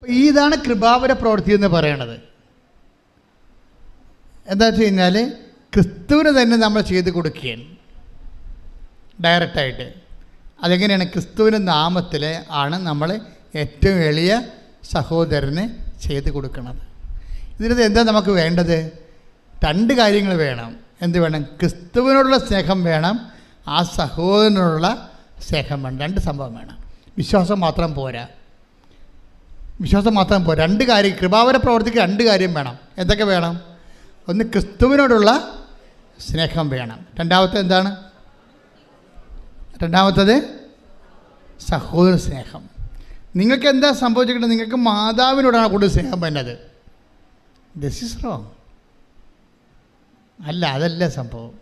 ഇതാണ് കൃപാവര പ്രവൃത്തി എന്ന് പറയണത്. എന്താ വെച്ച് കഴിഞ്ഞാൽ ക്രിസ്തുവിന് തന്നെ നമ്മൾ ചെയ്ത് കൊടുക്കുകയാണ് ഡയറക്റ്റായിട്ട്. അതെങ്ങനെയാണ്? ക്രിസ്തുവിൻ്റെ നാമത്തിൽ ആണ് നമ്മൾ ഏറ്റവും എളിയ സഹോദരന് ചെയ്ത് കൊടുക്കുന്നത്. ഇതിനകത്ത് എന്താ നമുക്ക് വേണ്ടത്? രണ്ട് കാര്യങ്ങൾ വേണം. എന്ത് വേണം? ക്രിസ്തുവിനോടുള്ള സ്നേഹം വേണം, ആ സഹോദരനോടുള്ള സ്നേഹം വേണം. രണ്ട് സംഭവം വേണം. വിശ്വാസം മാത്രം പോരാ. രണ്ട് കാര്യം, കൃപാവര പ്രവർത്തിക്ക് രണ്ട് കാര്യം വേണം. എന്തൊക്കെ വേണം? ഒന്ന്, ക്രിസ്തുവിനോടുള്ള സ്നേഹം വേണം. രണ്ടാമത്തത് സഹോദര സ്നേഹം. നിങ്ങൾക്ക് എന്താ സംഭവിച്ചിട്ടുണ്ട്? നിങ്ങൾക്ക് മാതാവിനോടാണ് കൂടുതൽ സ്നേഹം വേണ്ടത്. This is wrong. അതല്ല സംഭവം.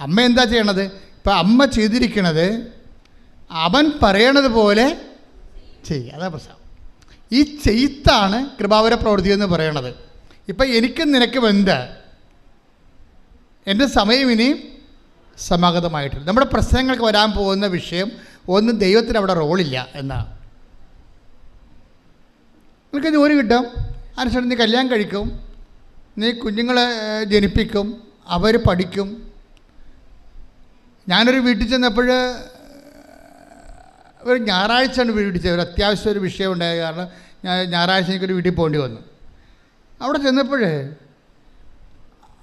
അമ്മ എന്താ ചെയ്യണത്? ഇപ്പം അമ്മ ചെയ്തിരിക്കണത് അവൻ പറയണത് പോലെ ചെയ്യുക. അതാ പ്രശ്നം. ഈ ചെയ്ത്താണ് കൃപാവര പ്രവൃത്തി എന്ന് പറയണത്. ഇപ്പം എനിക്കും നിനക്കും എന്താ? എൻ്റെ സമയം ഇനി സമാഗതമായിട്ടില്ല. നമ്മുടെ പ്രശ്നങ്ങൾക്ക് വരാൻ പോകുന്ന വിഷയം ഒന്ന്, ദൈവത്തിന് അവിടെ റോളില്ല എന്നാണ്. നിനക്ക് ജോലി കിട്ടും, അതിനുശേഷം നീ കല്യാണം കഴിക്കും, നീ കുഞ്ഞുങ്ങളെ ജനിപ്പിക്കും, അവർ പഠിക്കും. ഞാനൊരു വീട്ടിൽ ചെന്നപ്പോൾ ഒരു ഞായറാഴ്ചയാണ് വീട്ടിൽ ചെന്നത്. ഒരു അത്യാവശ്യം ഒരു വിഷയം ഉണ്ടായ കാരണം ഞായറാഴ്ച എനിക്കൊരു വീട്ടിൽ പോകേണ്ടി വന്നു. അവിടെ ചെന്നപ്പോൾ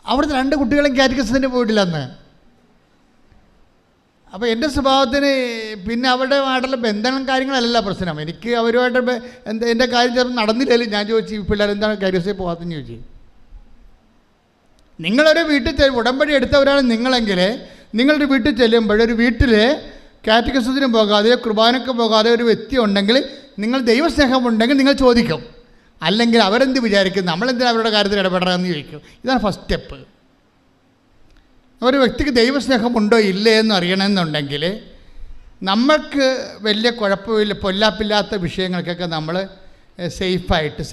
അവിടുത്തെ 2 കുട്ടികളും കാറ്റഗിസത്തിന് പോയിട്ടില്ല അന്ന്. അപ്പോൾ എൻ്റെ സ്വഭാവത്തിന് പിന്നെ അവരുടെമായിട്ടുള്ള ബന്ധങ്ങളും കാര്യങ്ങളല്ല പ്രശ്നം. എനിക്ക് അവരുമായിട്ട് എൻ്റെ കാര്യം ചിലപ്പോൾ നടന്നില്ലല്ലോ. ഞാൻ ചോദിച്ചു, ഈ പിള്ളേർ എന്താണ് കാറ്റഗിസിൽ പോകാത്തെന്ന് ചോദിച്ചു. നിങ്ങളൊരു വീട്ടിൽ ഉടമ്പടി എടുത്തവരാണ് നിങ്ങളെങ്കിൽ, നിങ്ങളൊരു വീട്ടിൽ ചെല്ലുമ്പോൾ ഒരു വീട്ടിൽ കാറ്റഗിസത്തിനും പോകാതെയോ കുർബാനയ്ക്ക് പോകാതെ ഒരു വ്യക്തി ഉണ്ടെങ്കിൽ, നിങ്ങൾ ദൈവസ്നേഹമുണ്ടെങ്കിൽ നിങ്ങൾ ചോദിക്കും. അല്ലെങ്കിൽ അവരെന്ത് വിചാരിക്കും, നമ്മളെന്തിനാണ് അവരുടെ കാര്യത്തിൽ ഇടപെടണമെന്ന് ചോദിക്കും. ഇതാണ് ഫസ്റ്റ് സ്റ്റെപ്പ്. ഒരു വ്യക്തിക്ക് ദൈവസ്നേഹമുണ്ടോ ഇല്ലേ എന്ന് അറിയണമെന്നുണ്ടെങ്കിൽ നമ്മൾക്ക് വലിയ കുഴപ്പമില്ല, പൊല്ലാപ്പില്ലാത്ത വിഷയങ്ങൾക്കൊക്കെ നമ്മൾ സേഫായിട്ട്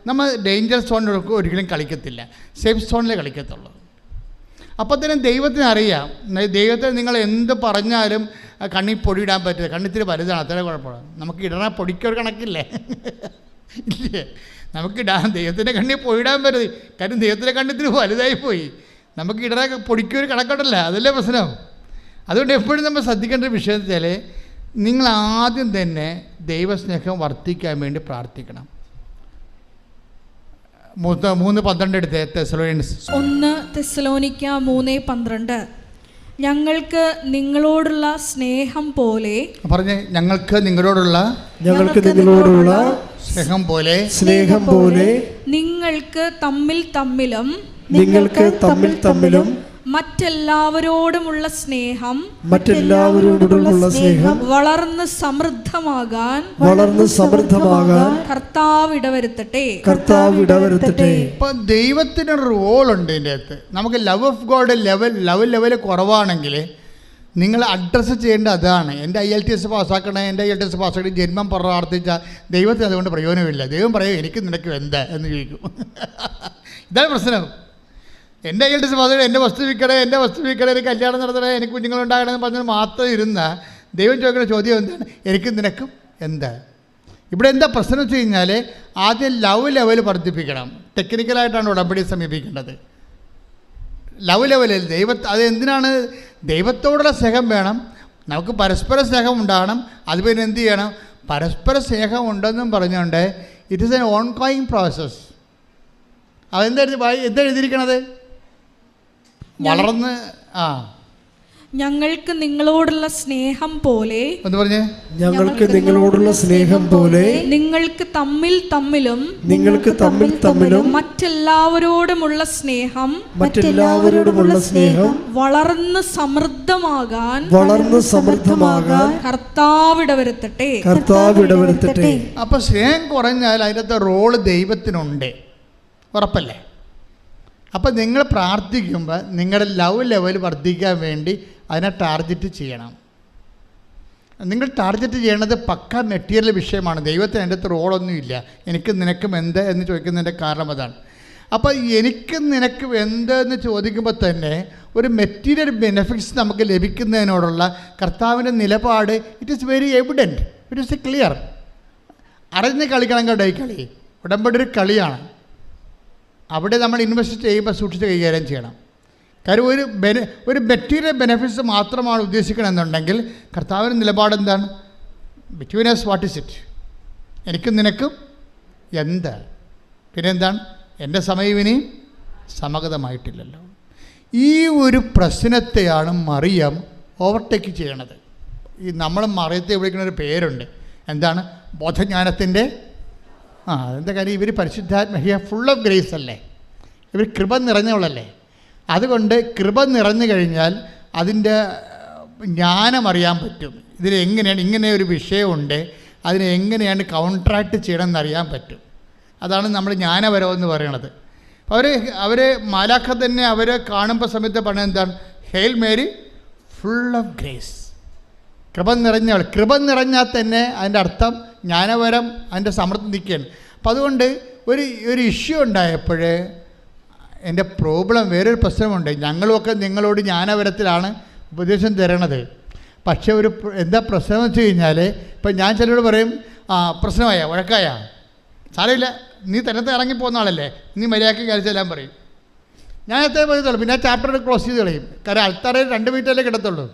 നമ്മൾ ഡേഞ്ചർ സോണിൽ ഒരിക്കലും കളിക്കത്തില്ല, സേഫ് സോണിലേ കളിക്കത്തുള്ളൂ. അപ്പോൾ തന്നെ ദൈവത്തിന് അറിയാം. ദൈവത്തിന് നിങ്ങൾ എന്ത് പറഞ്ഞാലും കണ്ണിൽ പൊടിയിടാൻ പറ്റില്ല. കണ്ണിത്തിരി വലുതാണ്, അത്രേ കുഴപ്പമില്ല. നമുക്ക് ഇടണ പൊടിക്കൊരു കണക്കില്ലേ? ഇല്ലേ? നമുക്കിടാൻ ദൈവത്തിൻ്റെ കണ്ണിൽ പൊടിയിടാൻ പറ്റരുത്. കാര്യം ദൈവത്തിൻ്റെ കണ്ണിത്തിരി വലുതായിപ്പോയി. നമുക്ക് ഇടണ പൊടിക്കൊരു കണക്കുണ്ടല്ല, അതല്ലേ പ്രശ്നം. അതുകൊണ്ട് എപ്പോഴും നമ്മൾ ശ്രദ്ധിക്കേണ്ട ഒരു വിഷയം വെച്ചാൽ, നിങ്ങൾ ആദ്യം തന്നെ ദൈവസ്നേഹം വർദ്ധിക്കാൻ വേണ്ടി പ്രാർത്ഥിക്കണം. 3:12 എടുത്ത് തെസ്സലോനിക്കൻസ് 1 തെസ്സലോനിക്ക 3:12. ഞങ്ങൾക്ക് നിങ്ങളോടുള്ള സ്നേഹം പോലെ പറഞ്ഞേ, ഞങ്ങൾക്ക് നിങ്ങളോടുള്ള സ്നേഹം പോലെ നിങ്ങൾക്ക് തമ്മിൽ തമ്മിലും മറ്റെല്ലാവരോടുമുള്ള സ്നേഹം വളർന്ന് സമൃദ്ധമാകാൻ കർത്താവ് ഇടവരുത്തട്ടെ. ഇപ്പം ദൈവത്തിന് റോളുണ്ട് ഇതിൻ്റെ അകത്ത്. നമുക്ക് ലവ് ഓഫ് ഗോഡ് ലെവൽ കുറവാണെങ്കിൽ നിങ്ങൾ അഡ്രസ്സ് ചെയ്യേണ്ടത് അതാണ്. എൻ്റെ IELTS പാസ്സാക്കണേ, എൻ്റെ IELTS പാസ്സാക്കി ജന്മം പ്രാർത്ഥിച്ചാൽ ദൈവത്തിന് അതുകൊണ്ട് പ്രയോജനമില്ല. ദൈവം പറയും, എനിക്ക് നിനക്ക് എന്താ എന്ന് ചോദിക്കും. ഇതാണ് പ്രശ്നം. എൻ്റെ IELTS പാസ്സാക്കി എൻ്റെ വസ്തു വിൽക്കണേ, എനിക്ക് കല്യാണം നടത്തണേ, എനിക്ക് കുഞ്ഞുങ്ങളുണ്ടാകണമെന്ന് പറഞ്ഞാൽ മാത്രം ഇരുന്ന ദൈവം ചോദിക്കുന്ന ചോദ്യം എന്താണ്? എനിക്ക് നിനക്കും എന്താ? ഇവിടെ എന്താ പ്രശ്നം വെച്ച് കഴിഞ്ഞാൽ, ആദ്യം ലവ് ലെവൽ വർദ്ധിപ്പിക്കണം. ടെക്നിക്കലായിട്ടാണ് ഉടമ്പടി സമീപിക്കേണ്ടത്. ലവ് ലെവലിൽ അത് എന്തിനാണ്? ദൈവത്തോടുള്ള സ്നേഹം വേണം, നമുക്ക് പരസ്പര സ്നേഹം ഉണ്ടാകണം. അത് പിന്നെ എന്ത് ചെയ്യണം? പരസ്പര സ്നേഹം ഉണ്ടെന്നും പറഞ്ഞുകൊണ്ട് it is N on going process. എന്താ എഴുതിയിരിക്കണത്? വളർന്ന് ഞങ്ങൾക്ക് നിങ്ങളോടുള്ള സ്നേഹം പോലെ നിങ്ങൾക്ക് തമ്മിൽ തമ്മിലും മറ്റെല്ലാവരോടുമുള്ള സ്നേഹം വളർന്ന് സമൃദ്ധമാകാൻ കർത്താവ് ഇടവരുത്തട്ടെ. അപ്പൊ സ്നേഹം കുറഞ്ഞാൽ അതിനകത്ത് റോള് ദൈവത്തിനുണ്ട്, ഉറപ്പല്ലേ? അപ്പം നിങ്ങൾ പ്രാർത്ഥിക്കുമ്പോൾ നിങ്ങളുടെ ലവ് ലെവൽ വർദ്ധിക്കാൻ വേണ്ടി അതിനെ ടാർഗറ്റ് ചെയ്യണം. നിങ്ങൾ ടാർഗറ്റ് ചെയ്യേണ്ടത് പക്ക മെറ്റീരിയൽ വിഷയമാണ്. ദൈവത്തിന് അതിൻ്റെ അകത്ത് റോളൊന്നുമില്ല. എനിക്ക് നിനക്കും എന്ത് എന്ന് ചോദിക്കുന്നതിൻ്റെ കാരണം അതാണ്. അപ്പോൾ എനിക്ക് നിനക്ക് എന്ത് എന്ന് ചോദിക്കുമ്പോൾ തന്നെ ഒരു മെറ്റീരിയൽ ബെനിഫിറ്റ്സ് നമുക്ക് ലഭിക്കുന്നതിനോടുള്ള കർത്താവിൻ്റെ നിലപാട് it is very evident, it is clear. അറിഞ്ഞ് കളിക്കണം കേട്ടോ. ഈ കളി ഉടമ്പടി ഒരു കളിയാണ്. അവിടെ നമ്മൾ ഇൻവെസ്റ്റ് ചെയ്യുമ്പോൾ സൂക്ഷിച്ച് കൈകാര്യം ചെയ്യണം. കാര്യം ഒരു മെറ്റീരിയൽ ബെനിഫിറ്റ്സ് മാത്രമാണ് ഉദ്ദേശിക്കണമെന്നുണ്ടെങ്കിൽ കർത്താവിൻ്റെ നിലപാട് എന്താണ്? Between us what is it? എനിക്കും നിനക്കും എന്ത്? പിന്നെ എന്താണ്? എൻ്റെ സമയം ഇനിയും സമഗതമായിട്ടില്ലല്ലോ. ഈ ഒരു പ്രശ്നത്തെയാണ് മറിയം ഓവർടേക്ക് ചെയ്യണത്. ഈ നമ്മൾ മറിയത്തെ വിളിക്കുന്ന ഒരു പേരുണ്ട്. എന്താണ്? ബോധജ്ഞാനത്തിൻ്റെ എന്താ കാര്യം? ഇവർ പരിശുദ്ധാത്മ ഫുൾ ഓഫ് ഗ്രേസ് അല്ലേ, ഇവർ കൃപ നിറഞ്ഞവളല്ലേ. അതുകൊണ്ട് കൃപ നിറഞ്ഞു കഴിഞ്ഞാൽ അതിൻ്റെ ജ്ഞാനം അറിയാൻ പറ്റും. ഇതിനെങ്ങനെയാണ്, ഇങ്ങനെ ഒരു വിഷയമുണ്ട്, അതിനെ എങ്ങനെയാണ് കൗൺട്രാക്ട് ചെയ്യണമെന്ന് അറിയാൻ പറ്റും. അതാണ് നമ്മൾ ജ്ഞാനപരം എന്ന് പറയണത്. അവർ മാലാഖ തന്നെ അവരെ കാണുമ്പോൾ സമയത്ത് പറഞ്ഞത് എന്താണ്? Hail Mary full of grace, കൃപ നിറഞ്ഞവൾ. കൃപ നിറഞ്ഞാൽ തന്നെ അതിൻ്റെ അർത്ഥം ജ്ഞാനപരം അതിൻ്റെ സമൃദ്ധി നിൽക്കുകയാണ്. അപ്പം അതുകൊണ്ട് ഒരു ഇഷ്യൂ ഉണ്ടായപ്പോൾ എൻ്റെ പ്രോബ്ലം, വേറൊരു പ്രശ്നമുണ്ട്. ഞങ്ങളുമൊക്കെ നിങ്ങളോട് ജ്ഞാനപരത്തിലാണ് ഉപദേശം തരണത്. പക്ഷേ എന്താ പ്രശ്നം എന്ന് വെച്ച് കഴിഞ്ഞാൽ, ഇപ്പം ഞാൻ ചിലരോട് പറയും, പ്രശ്നമായ വഴക്കായ സാരമില്ല, നീ തന്നത്തെ ഇറങ്ങിപ്പോകുന്ന ആളല്ലേ, നീ മര്യാദയ്ക്ക് കഴിച്ചെല്ലാം പറയും. ഞാൻ എത്രയും പറയത്തുള്ളൂ. പിന്നെ ആ ചാപ്റ്റർ ക്ലോസ് ചെയ്ത് കളയും. കാരണം ആൾക്കാരെ 2 മിനിറ്റല്ലേ കിടത്തുള്ളൂ.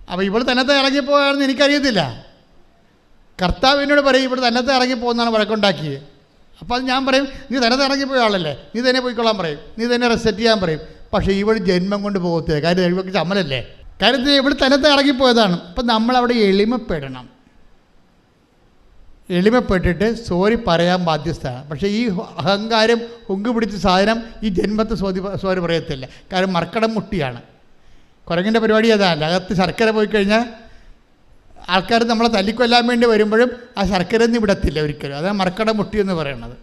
അപ്പോൾ ഇവിടെ തന്നത്തെ ഇറങ്ങിപ്പോയാണെന്ന് എനിക്കറിയത്തില്ല. കർത്താവ് എന്നോട് പറയും ഇവിടെ തന്നത്തെ ഇറങ്ങിപ്പോകുന്നതാണ് വഴക്കുണ്ടാക്കിയത്. അപ്പോൾ അത് ഞാൻ പറയും, നീ തന്നത്തെ ഇറങ്ങിപ്പോയ ആളല്ലേ, നീ തന്നെ പോയിക്കൊള്ളാൻ പറയും, നീ തന്നെ റെസെറ്റ് ചെയ്യാൻ പറയും. പക്ഷേ ഇവിടെ ജന്മം കൊണ്ട് പോകത്തില്ല. കാര്യം ഇവർക്ക് ചമ്മലല്ലേ. കാര്യത്തിൽ ഇവിടെ തന്നത്തെ ഇറങ്ങിപ്പോയതാണ്. അപ്പം നമ്മളവിടെ എളിമപ്പെടണം. എളിമപ്പെട്ടിട്ട് സോറി പറയാൻ ബാധ്യസ്ഥമാണ്. പക്ഷേ ഈ അഹങ്കാരം ഹുങ്ക് പിടിച്ച സാധനം ഈ ജന്മത്തെ സോറി പറയത്തില്ല. കാരണം മർക്കടം മുട്ടിയാണ്. കുരങ്ങിൻ്റെ പരിപാടി അതല്ല. അകത്ത് ശർക്കര പോയി കഴിഞ്ഞാൽ ആൾക്കാർ നമ്മളെ തല്ലിക്കൊല്ലാൻ വേണ്ടി വരുമ്പോഴും ആ ശർക്കര ഒന്നും വിടത്തില്ല ഒരിക്കലും. അതാണ് മർക്കടം മുട്ടി എന്ന് പറയുന്നത്.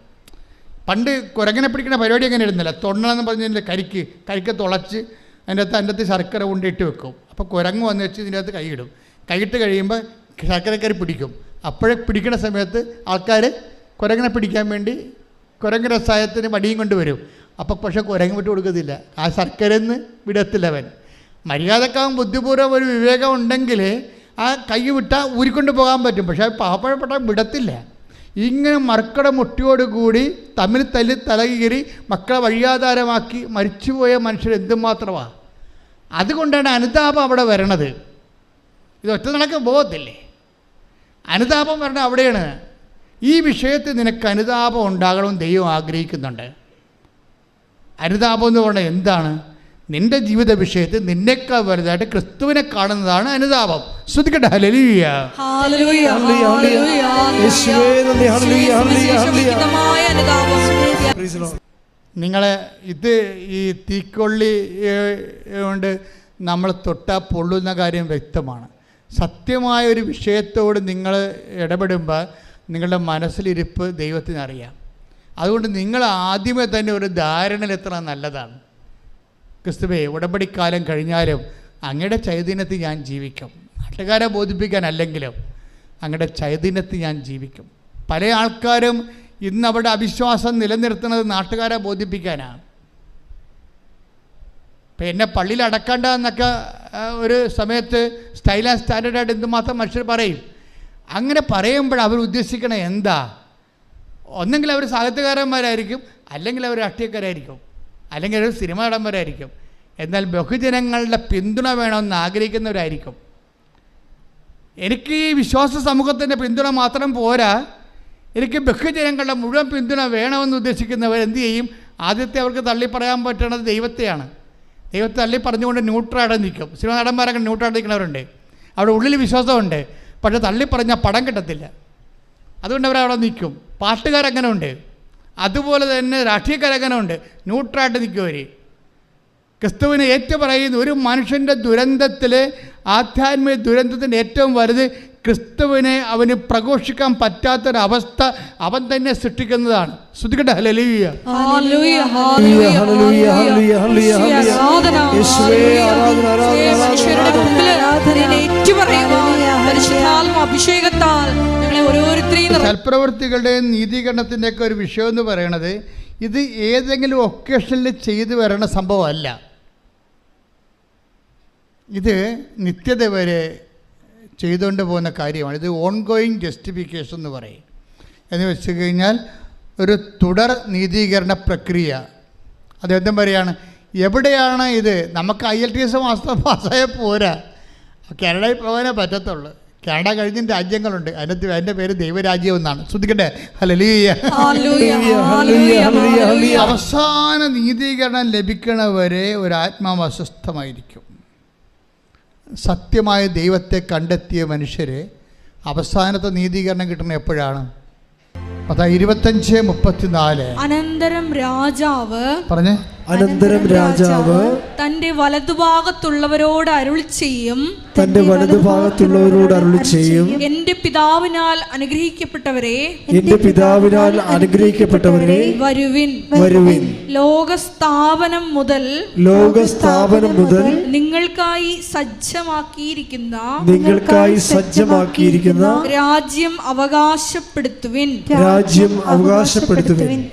പണ്ട് കുരങ്ങനെ പിടിക്കുന്ന പരിപാടി അങ്ങനെ ഇടുന്നില്ല. തൊണ്ണെന്ന് പറഞ്ഞതിൻ്റെ കരിക്ക് തുളച്ച് അതിൻ്റെ അകത്ത് ശർക്കര കൊണ്ടിട്ട് വെക്കും. അപ്പോൾ കുരങ്ങ് വന്ന് വെച്ച് ഇതിൻ്റെ അകത്ത് കൈയിടും. കൈയിട്ട് കഴിയുമ്പോൾ ശർക്കരക്കരി പിടിക്കും. അപ്പോഴേ പിടിക്കുന്ന സമയത്ത് ആൾക്കാർ കുരങ്ങനെ പിടിക്കാൻ വേണ്ടി കുരങ്ങ് രസായത്തിന് വടിയും കൊണ്ട് വരും. അപ്പോൾ പക്ഷേ കുരങ്ങ് വിട്ട് കൊടുക്കത്തില്ല. ആ ശർക്കരന്ന് വിടത്തില്ലവൻ. മര്യാദക്കാവും ബുദ്ധിപൂർവ്വം ഒരു വിവേകം ഉണ്ടെങ്കിൽ ആ കൈ വിട്ടാൽ ഊരിക്കൊണ്ട് പോകാൻ പറ്റും. പക്ഷേ പാവപ്പെട്ട വിടത്തില്ല. ഇങ്ങനെ മർക്കട മുട്ടിയോടുകൂടി തമ്മിൽ തല്ലി തലകീറി മക്കളെ വഴിയാധാരമാക്കി മരിച്ചുപോയ മനുഷ്യർ എന്തുമാത്രമാണ്. അതുകൊണ്ടാണ് അനുതാപം അവിടെ വരണത്. ഇത് ഒറ്റ നടക്ക് പോകത്തില്ലേ. അനുതാപം വരണ അവിടെയാണ്. ഈ വിഷയത്തിൽ നിനക്ക് അനുതാപം ഉണ്ടാകണമെന്ന് ദൈവം ആഗ്രഹിക്കുന്നുണ്ട്. അനുതാപം എന്ന് പറഞ്ഞാൽ എന്താണ്? നിൻ്റെ ജീവിത വിഷയത്തിൽ നിന്നേക്കാൾ വലുതായിട്ട് ക്രിസ്തുവിനെ കാണുന്നതാണ് അനുതാപം. ശ്രദ്ധിക്കട്ടെ. ഹല്ലേലൂയ. നിങ്ങളെ ഈ തീക്കൊള്ളി കൊണ്ട് നമ്മൾ തൊട്ടാൽ പൊള്ളുന്ന കാര്യം വ്യക്തമാണ്. സത്യമായൊരു വിഷയത്തോട് നിങ്ങൾ ഇടപെടുമ്പോൾ നിങ്ങളുടെ മനസ്സിലിരിപ്പ് ദൈവത്തിനറിയാം. അതുകൊണ്ട് നിങ്ങൾ ആദ്യമേ തന്നെ ഒരു ധാരണയിലെത്തണം നല്ലതാണ്. ക്രിസ്തുവേ, ഉടമ്പടിക്കാലം കഴിഞ്ഞാലും അങ്ങയുടെ ചൈതന്യത്തിൽ ഞാൻ ജീവിക്കും. നാട്ടുകാരെ ബോധിപ്പിക്കാനല്ലെങ്കിലും അങ്ങയുടെ ചൈതന്യത്തിൽ ഞാൻ ജീവിക്കും. പല ആൾക്കാരും ഇന്ന് അവിടെ അവിശ്വാസം നിലനിർത്തുന്നത് നാട്ടുകാരെ ബോധിപ്പിക്കാനാണ്. ഇപ്പം എന്നെ പള്ളിയിൽ അടക്കണ്ട എന്നൊക്കെ ഒരു സമയത്ത് സ്റ്റൈൽ ആൻഡ് സ്റ്റാൻഡേർഡായിട്ട് എന്തുമാത്രം മനുഷ്യർ പറയും. അങ്ങനെ പറയുമ്പോൾ അവർ ഉദ്ദേശിക്കണ എന്താ? ഒന്നെങ്കിൽ അവർ സാഹിത്യകാരന്മാരായിരിക്കും, അല്ലെങ്കിൽ അവർ രാഷ്ട്രീയക്കാരായിരിക്കും, അല്ലെങ്കിൽ ഒരു സിനിമ നടന്മാരായിരിക്കും. എന്നാൽ ബഹുജനങ്ങളുടെ പിന്തുണ വേണമെന്ന് ആഗ്രഹിക്കുന്നവരായിരിക്കും. എനിക്ക് ഈ വിശ്വാസ സമൂഹത്തിൻ്റെ പിന്തുണ മാത്രം പോരാ, എനിക്ക് ബഹുജനങ്ങളുടെ മുഴുവൻ പിന്തുണ വേണമെന്ന് ഉദ്ദേശിക്കുന്നവർ എന്തു ചെയ്യും? ആദ്യത്തെ അവർക്ക് തള്ളി പറയാൻ പറ്റുന്നത് ദൈവത്തെയാണ്. ദൈവത്തെ തള്ളി പറഞ്ഞുകൊണ്ട് ന്യൂട്രലായിട്ട് നിൽക്കും. സിനിമ നടന്മാരൊക്കെ ന്യൂട്രലായിട്ട് നിൽക്കുന്നവരുണ്ട്. അവിടെ ഉള്ളിൽ വിശ്വാസമുണ്ട്, പക്ഷേ തള്ളി പറഞ്ഞാൽ പടം കിട്ടത്തില്ല. അതുകൊണ്ട് അവരവിടെ നിൽക്കും. പാട്ടുകാരങ്ങനെ ഉണ്ട്, അതുപോലെ തന്നെ രാഷ്ട്രീയക്കാരങ്ങനെ ഉണ്ട്, ന്യൂട്രലായിട്ട് നിൽക്കുമവർ. ക്രിസ്തുവിനെ ഏറ്റുപറയുന്ന ഒരു മനുഷ്യൻ്റെ ദുരന്തത്തിൽ, ആധ്യാത്മിക ദുരന്തത്തിൻ്റെ ഏറ്റവും വലുത് ക്രിസ്തുവിനെ അവന് പ്രഘോഷിക്കാൻ പറ്റാത്തൊരവസ്ഥ അവൻ തന്നെ സൃഷ്ടിക്കുന്നതാണ്. ശ്രദ്ധിക്കട്ടെ. ഹല്ലേലൂയ. സൽപ്രവൃത്തികളുടെയും നീതീകരണത്തിൻ്റെയൊക്കെ ഒരു വിഷയം എന്ന് പറയണത് ഇത് ഏതെങ്കിലും ഒക്കേഷനിൽ ചെയ്തു വരണ സംഭവമല്ല. ഇത് നിത്യത വരെ ചെയ്തുകൊണ്ട് പോകുന്ന കാര്യമാണ്. ഇത് ഓൺഗോയിങ് ജസ്റ്റിഫിക്കേഷൻ എന്ന് പറയും. എന്ന് വെച്ച് കഴിഞ്ഞാൽ ഒരു തുടർ നീതീകരണ പ്രക്രിയ. അതെന്തും പറയുകയാണ്, എവിടെയാണ് ഇത്? നമുക്ക് IELTS പാസ്സായ പോരാ, കാനഡയിൽ പോകാനേ പറ്റത്തുള്ളൂ. കാനഡ കഴിഞ്ഞ രാജ്യങ്ങളുണ്ട്, അതിൻ്റെ പേര് ദൈവരാജ്യം എന്നാണ്. ശ്രദ്ധിക്കട്ടെ, ഹല്ലേലൂയ. അവസാന നീതീകരണം ലഭിക്കണവരെ ഒരു ആത്മാവ് അസ്വസ്ഥമായിരിക്കും. സത്യമായ ദൈവത്തെ കണ്ടെത്തിയ മനുഷ്യരെ അവസാനത്തെ നീതീകരണം കിട്ടുന്നത് എപ്പോഴാണ്? 25:34. അനന്തരം രാജാവ് പറഞ്ഞേ. അനന്തരം രാജാവ് തന്റെ വലതുഭാഗത്തുള്ളവരോട് അരുളി ചെയ്യും, തന്റെ വലതുഭാഗത്തുള്ളവരോട് അരുളി ചെയ്യും, എന്റെ പിതാവിനാൽ അനുഗ്രഹിക്കപ്പെട്ടവരെ, എന്റെ പിതാവിനാൽ അനുഗ്രഹിക്കപ്പെട്ടവരെ, വരുവിൻ, വരുവിൻ. ലോകസ്ഥാപനം മുതൽ നിങ്ങൾക്കായി സജ്ജമാക്കിയിരിക്കുന്ന രാജ്യം അവകാശപ്പെടുത്തുവിൻ.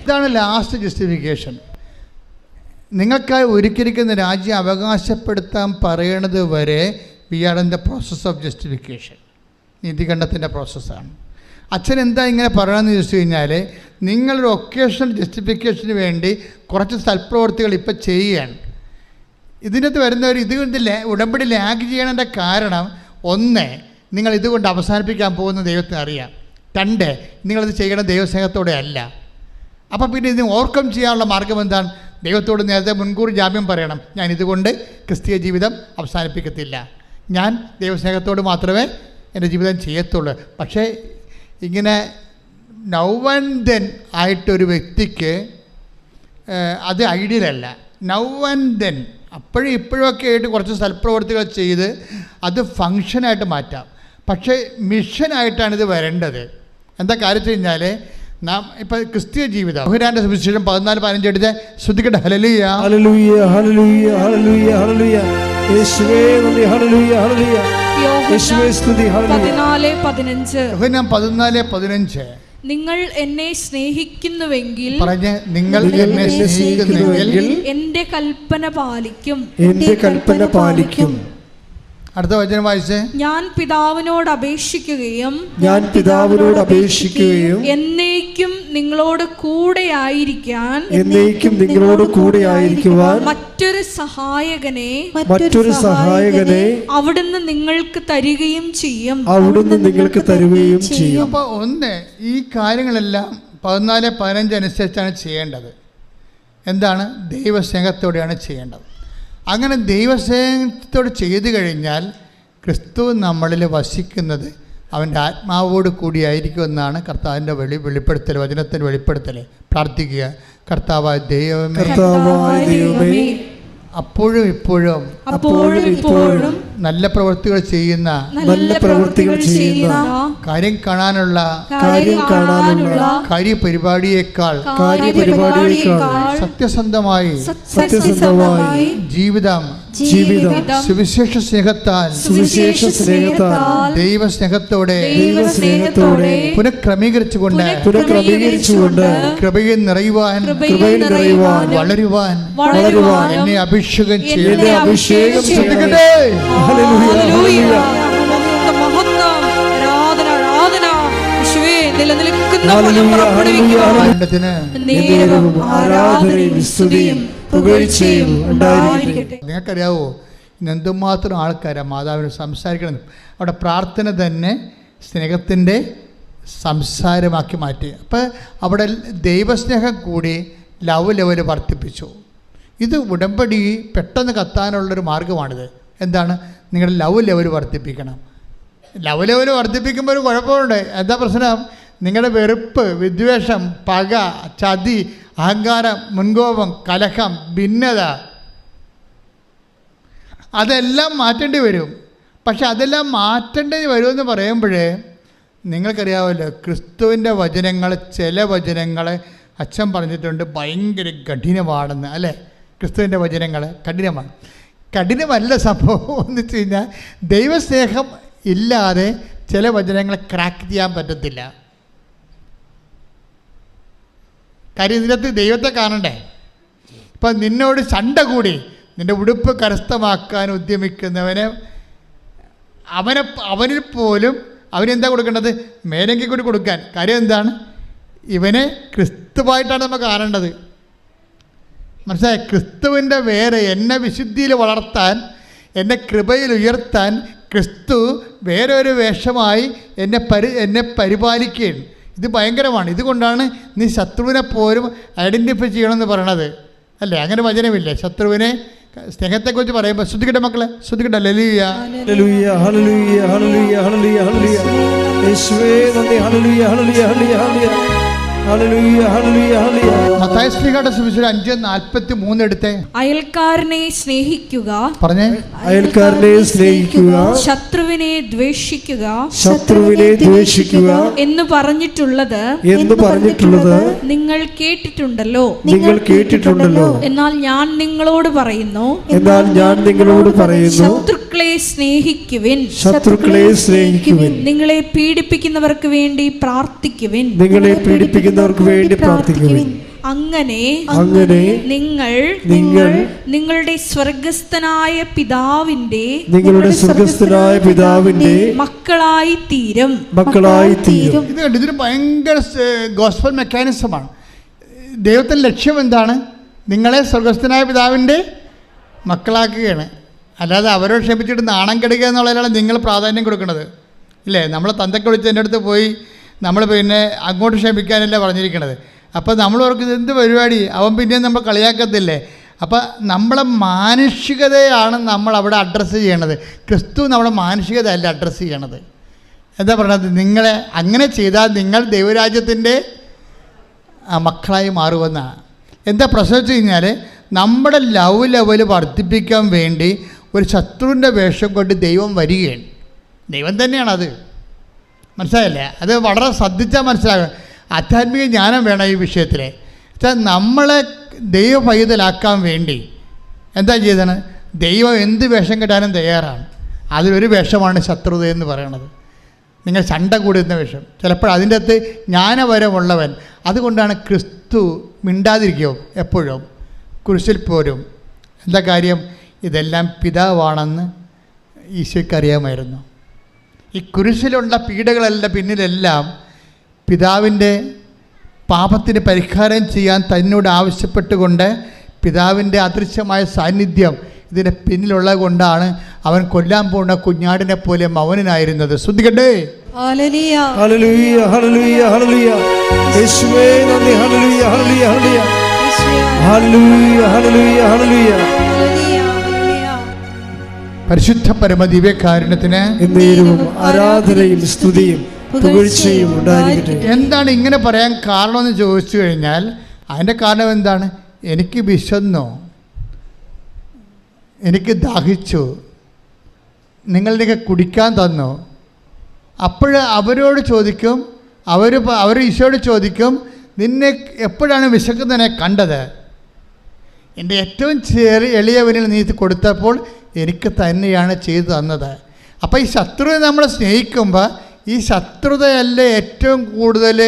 ഇതാണ് ലാസ്റ്റ് ജസ്റ്റിഫിക്കേഷൻ. നിങ്ങൾക്കായി ഒരുക്കിയിരിക്കുന്ന രാജ്യം അവകാശപ്പെടുത്താൻ പറയണത് വരെ we are in the process of justification. നീതികണ്ഠത്തിൻ്റെ പ്രോസസ്സാണ്. അച്ഛൻ എന്താ ഇങ്ങനെ പറയണമെന്ന് ചോദിച്ചു കഴിഞ്ഞാൽ, നിങ്ങളൊരു ഒക്കേഷണൽ ജസ്റ്റിഫിക്കേഷന് വേണ്ടി കുറച്ച് സൽപ്രവൃത്തികൾ ഇപ്പം ചെയ്യുകയാണ്. ഇതിനകത്ത് വരുന്നവർ ഇതുകൊണ്ട് ഉടമ്പടി ലാഗ് ചെയ്യണതിൻ്റെ കാരണം, ഒന്ന്, നിങ്ങൾ ഇതുകൊണ്ട് അവസാനിപ്പിക്കാൻ പോകുന്ന ദൈവത്തിന് അറിയാം. രണ്ട്, നിങ്ങളത് ചെയ്യണ ദൈവസ്നേഹത്തോടെ അല്ല. അപ്പം പിന്നെ ഇത് ഓവർകം ചെയ്യാനുള്ള മാർഗം എന്താണ്? ദൈവത്തോട് നേരത്തെ മുൻകൂർ ജാമ്യം പറയണം. ഞാൻ ഇതുകൊണ്ട് ക്രിസ്തീയ ജീവിതം അവസാനിപ്പിക്കത്തില്ല, ഞാൻ ദൈവസ്നേഹത്തോട് മാത്രമേ എൻ്റെ ജീവിതം ചെയ്യത്തുള്ളൂ. പക്ഷേ ഇങ്ങനെ നൗ ആൻഡ് ദെൻ ആയിട്ടൊരു വ്യക്തിക്ക് അത് ഐഡിയലല്ല. നൗ ആൻഡ് ദെൻ, അപ്പോഴും ഇപ്പോഴൊക്കെ ആയിട്ട് കുറച്ച് സൽപ്രവൃത്തികൾ ചെയ്ത് അത് ഫങ്ഷനായിട്ട് മാറ്റാം. പക്ഷേ മിഷനായിട്ടാണിത് വരേണ്ടത്. എന്താ കാര്യം വെച്ച് കഴിഞ്ഞാൽ, നാം ഇപ്പം ക്രിസ്തീയ ജീവിതം, യോഹന്നാന്റെ സുവിശേഷം 14:15 എടുത്ത് ശ്രദ്ധിക്കട്ടെ. ഹല്ലേലൂയ, ഹല്ലേലൂയ, ഹല്ലേലൂയ, ഹല്ലേലൂയ, ഹല്ലേലൂയ. യേശുവേ നന്ദി, ഹല്ലേലൂയ, ഹല്ലേലൂയ. യേശുവേ സ്തുതി, ഹല്ലേലൂയ. 14:15. യോഹന്നാൻ 14:15. നിങ്ങൾ എന്നെ സ്നേഹിക്കുന്നുവെങ്കിൽ, പറഞ്ഞ്, നിങ്ങൾ എന്നെ സ്നേഹിക്കുന്നുവെങ്കിൽ എന്റെ കൽപ്പന പാലിക്കും. എന്റെ കൽപ്പന പാലിക്കും. അടുത്ത വചനം വായിച്ചേ. ഞാൻ പിതാവിനോട് അപേക്ഷിക്കുകയും എന്നേക്കും നിങ്ങളോട് കൂടെയായിരിക്കാൻ മറ്റൊരു സഹായകനെ അവിടുന്ന് നിങ്ങൾക്ക് തരികയും ചെയ്യും. അപ്പൊ ഒന്ന്, ഈ കാര്യങ്ങളെല്ലാം 14:15 അനുസരിച്ചാണ് ചെയ്യേണ്ടത്. എന്താണ്? ദൈവസ്നേഹത്തോടെയാണ് ചെയ്യേണ്ടത്. അങ്ങനെ ദൈവസ്നേഹത്തോട് ചെയ്തു കഴിഞ്ഞാൽ ക്രിസ്തു നമ്മളിൽ വസിക്കുന്നത് അവൻ്റെ ആത്മാവോട് കൂടിയായിരിക്കുമെന്നാണ് കർത്താവിൻ്റെ വെളിപ്പെടുത്തൽ, വചനത്തിൻ്റെ വെളിപ്പെടുത്തൽ. പ്രാർത്ഥിക്കുക, കർത്താവായ ദൈവമേ, അപ്പോഴും ഇപ്പോഴും നല്ല പ്രവൃത്തികൾ ചെയ്യുന്ന കാര്യം കാണാനുള്ള കാര്യപരിപാടിയേക്കാൾ സത്യസന്ധമായി ജീവിതം സുവിശേഷ സ്നേഹത്താൽ ദൈവസ്നേഹത്തോടെ പുനഃക്രമീകരിച്ചുകൊണ്ട് കൃപയിൽ നിറയുവാൻ വളരുവാൻ എന്നെ അഭിഷേകം ചെയ്യട്ടെ. നിങ്ങൾക്കറിയാവോ, എന്തുമാത്രം ആൾക്കാരാണ് മാതാവിന് സംസാരിക്കണം. അവിടെ പ്രാർത്ഥന തന്നെ സ്നേഹത്തിൻ്റെ സംസാരമാക്കി മാറ്റി. അപ്പോൾ അവിടെ ദൈവസ്നേഹം കൂടി ലവ് ലെവൽ വർദ്ധിപ്പിച്ചു. ഇത് ഉടമ്പടി പെട്ടെന്ന് കത്താനുള്ളൊരു മാർഗ്ഗമാണിത്. എന്താണ്? നിങ്ങളുടെ ലവ് ലെവൽ വർദ്ധിപ്പിക്കണം. ലവ് ലെവൽ വർദ്ധിപ്പിക്കുമ്പോൾ ഒരു കുഴപ്പമുണ്ട്. എന്താ പ്രശ്നം? നിങ്ങളുടെ വെറുപ്പ്, വിദ്വേഷം, പക, ചതി, അഹങ്കാരം, മുൻകോപം, കലഹം, ഭിന്നത, അതെല്ലാം മാറ്റേണ്ടി വരും. പക്ഷെ അതെല്ലാം മാറ്റേണ്ടി വരുമെന്ന് പറയുമ്പോഴേ നിങ്ങൾക്കറിയാമല്ലോ, ക്രിസ്തുവിൻ്റെ വചനങ്ങൾ, ചില വചനങ്ങൾ അച്ഛൻ പറഞ്ഞിട്ടുണ്ട് ഭയങ്കര കഠിനമാണെന്ന്, അല്ലേ? ക്രിസ്തുവിൻ്റെ വചനങ്ങൾ കഠിനമാണ്. കഠിനമല്ല സംഭവം എന്ന് വെച്ച് കഴിഞ്ഞാൽ, ദൈവസ്നേഹം ഇല്ലാതെ ചില വചനങ്ങൾ ക്രാക്ക് ചെയ്യാൻ പറ്റത്തില്ല. കാര്യം ഇതിനകത്ത് ദൈവത്തെ കാണണ്ടേ. ഇപ്പം നിന്നോട് ചണ്ട കൂടി നിൻ്റെ ഉടുപ്പ് കരസ്ഥമാക്കാൻ ഉദ്യമിക്കുന്നവന് അവനിൽ പോലും അവനെന്താ കൊടുക്കേണ്ടത്? മേലെങ്കിൽ കൂടി കൊടുക്കാൻ. കാര്യം എന്താണ്? ഇവനെ ക്രിസ്തുവായിട്ടാണ് നമ്മൾ കാണേണ്ടത്. മനസ്സിലായി? ക്രിസ്തുവിൻ്റെ വേറെ എന്നെ വിശുദ്ധിയിൽ വളർത്താൻ, എന്നെ കൃപയിൽ ഉയർത്താൻ ക്രിസ്തു വേറെ ഒരു വേഷമായി എന്നെ പരിപാലിക്കുകയാണ്. ഇത് ഭയങ്കരമാണ്. ഇതുകൊണ്ടാണ് നീ ശത്രുവിനെ പോലും ഐഡൻറ്റിഫൈ ചെയ്യണമെന്ന് പറയണത്, അല്ലേ? അങ്ങനെ വചനമില്ലേ? ശത്രുവിനെ സ്നേഹത്തെക്കുറിച്ച് പറയുമ്പോൾ ശ്രദ്ധിക്കട്ടെ മക്കളെ, ശ്രദ്ധിക്കട്ടെ. ഹല്ലേലൂയ ഹല്ലേലൂയ ഹല്ലേലൂയ ഹല്ലേലൂയ ഹല്ലേലൂയ ഹല്ലേലൂയ. യേശുവേ നന്ദി. ഹല്ലേലൂയ ഹല്ലേലൂയ ഹല്ലേലൂയ ഹല്ലേലൂയ ഹല്ലേലൂയ ഹല്ലേലൂയ. മത്തായി ശ്ലീഹായുടെ സുവിശേഷം 5:43 എടുത്തേ. അയൽക്കാരനെ സ്നേഹിക്കുക, പറഞ്ഞേ. അയൽക്കാരനെ സ്നേഹിക്കുക, ശത്രുവിനെ ദ്വേഷിക്കുക, ശത്രുവിനെ ദ്വേഷിക്കുക എന്ന് പറഞ്ഞിട്ടുള്ളത് നിങ്ങൾ കേട്ടിട്ടുണ്ടല്ലോ. എന്നാൽ ഞാൻ നിങ്ങളോട് പറയുന്നു, ശത്രുക്കളെ സ്നേഹിക്കുവിൻ, നിങ്ങളെ പീഡിപ്പിക്കുന്നവർക്ക് വേണ്ടി പ്രാർത്ഥിക്കുവിൻ, അങ്ങനെ നിങ്ങൾ നിങ്ങളുടെ സ്വർഗസ്ഥനായ പിതാവിന്റെ മക്കളായി തീരും. ഇതൊരു ഭയങ്കര ഗോസ്പൽ മെക്കാനിസമാണ്. ദൈവത്തിൻ്റെ ലക്ഷ്യം എന്താണ്? നിങ്ങളെ സ്വർഗസ്ഥനായ പിതാവിൻ്റെ മക്കളാക്കുകയാണ്. അല്ലാതെ അവരോട് ക്ഷമിച്ചിട്ട് നാണം കെടുക്കുക എന്നുള്ളതിലാണ് നിങ്ങൾ പ്രാധാന്യം കൊടുക്കുന്നത്, ഇല്ലേ? നമ്മളെ തന്തയ്ക്ക് വിളിച്ച് എൻ്റെ അടുത്ത് പോയി നമ്മൾ പിന്നെ അങ്ങോട്ട് ക്ഷമിക്കാനല്ല പറഞ്ഞിരിക്കണത്. അപ്പോൾ നമ്മൾ ഓർക്കുന്നത് എന്ത് പരിപാടി, അവൻ പിന്നെയും നമ്മൾ കളിയാക്കത്തില്ലേ? അപ്പോൾ നമ്മളെ മാനുഷികതയാണ് നമ്മൾ അവിടെ അഡ്രസ്സ് ചെയ്യണത്. ക്രിസ്തു നമ്മുടെ മാനുഷികത അല്ല അഡ്രസ്സ് ചെയ്യണത്. എന്താ പറയണത്? നിങ്ങളെ അങ്ങനെ ചെയ്താൽ നിങ്ങൾ ദൈവരാജ്യത്തിൻ്റെ മക്കളായി മാറുമെന്നാണ്. എന്താ പ്രശ്നം വെച്ച് കഴിഞ്ഞാൽ, നമ്മുടെ ലവ് ലെവൽ വർദ്ധിപ്പിക്കാൻ വേണ്ടി ഒരു ശത്രുവിൻ്റെ വേഷം കൊണ്ട് ദൈവം വരികയാണ്. ദൈവം തന്നെയാണത്, മനസ്സിലായില്ലേ? അത് വളരെ ശ്രദ്ധിച്ചാൽ മനസ്സിലാകും. ആധ്യാത്മിക ജ്ഞാനം വേണം ഈ വിഷയത്തിൽ. വെച്ചാൽ നമ്മളെ ദൈവ പൈതലാക്കാൻ വേണ്ടി എന്താ ചെയ്തത്? ദൈവം എന്ത് വേഷം കെട്ടാനും തയ്യാറാണ്. അതിലൊരു വേഷമാണ് ശത്രുത എന്ന് പറയണത്. നിങ്ങൾ ചണ്ട കൂടുന്ന വേഷം. ചിലപ്പോൾ അതിൻ്റെ അകത്ത് ജ്ഞാനപരമുള്ളവൻ. അതുകൊണ്ടാണ് ക്രിസ്തു മിണ്ടാതിരിക്കും എപ്പോഴും, കുരിശിൽ പോരും. എന്താ കാര്യം? ഇതെല്ലാം പിതാവാണെന്ന് ഈശോയ്ക്കറിയാമായിരുന്നു. ഈ കുരിശിലുള്ള പീഡകളെല്ലാം പിന്നിലെല്ലാം പിതാവിൻ്റെ പാപത്തിന് പരിഹാരം ചെയ്യാൻ തന്നോട് ആവശ്യപ്പെട്ടുകൊണ്ട് പിതാവിൻ്റെ അദൃശ്യമായ സാന്നിധ്യം ഇതിൻ്റെ പിന്നിലുള്ളത് കൊണ്ടാണ് അവൻ കൊല്ലാൻ പോകുന്ന കുഞ്ഞാടിനെ പോലെ മൗനനായിരുന്നത്. ശ്രദ്ധിക്കട്ടെ. ഹല്ലേലൂയ ഹല്ലേലൂയ ഹല്ലേലൂയ. യേശുവേ നന്ദി. ഹല്ലേലൂയ ഹല്ലേലൂയ ഹല്ലേലൂയ ഹല്ലേലൂയ ഹല്ലേലൂയ. പരിശുദ്ധ പരമ ദിവ്യകാരുണ്യത്തിന് എന്നേരവും ആരാധനയും സ്തുതിയും പുകഴ്ചയും ഉണ്ടായിരിക്കട്ടെ. എന്താണ് ഇങ്ങനെ പറയാൻ കാരണമെന്ന് ചോദിച്ചു കഴിഞ്ഞാൽ അതിൻ്റെ കാരണം എന്താണ്? എനിക്ക് വിശന്നു, എനിക്ക് ദാഹിച്ചു, നിങ്ങളിതൊക്കെ കുടിക്കാൻ തന്നു. അപ്പോൾ അവരോട് ചോദിക്കും, അവർ ഈശോയോട് ചോദിക്കും, നിന്നെ എപ്പോഴാണ് വിശക്കുന്നതിനെ കണ്ടത്? എൻ്റെ ഏറ്റവും എളിയവനിൽ നീ കൊടുത്തപ്പോൾ എനിക്ക് തന്നെയാണ് ചെയ്തു തന്നത്. അപ്പോൾ ഈ ശത്രുവിനെ നമ്മൾ സ്നേഹിക്കുമ്പോൾ ഈ ശത്രുതയല്ല ഏറ്റവും കൂടുതൽ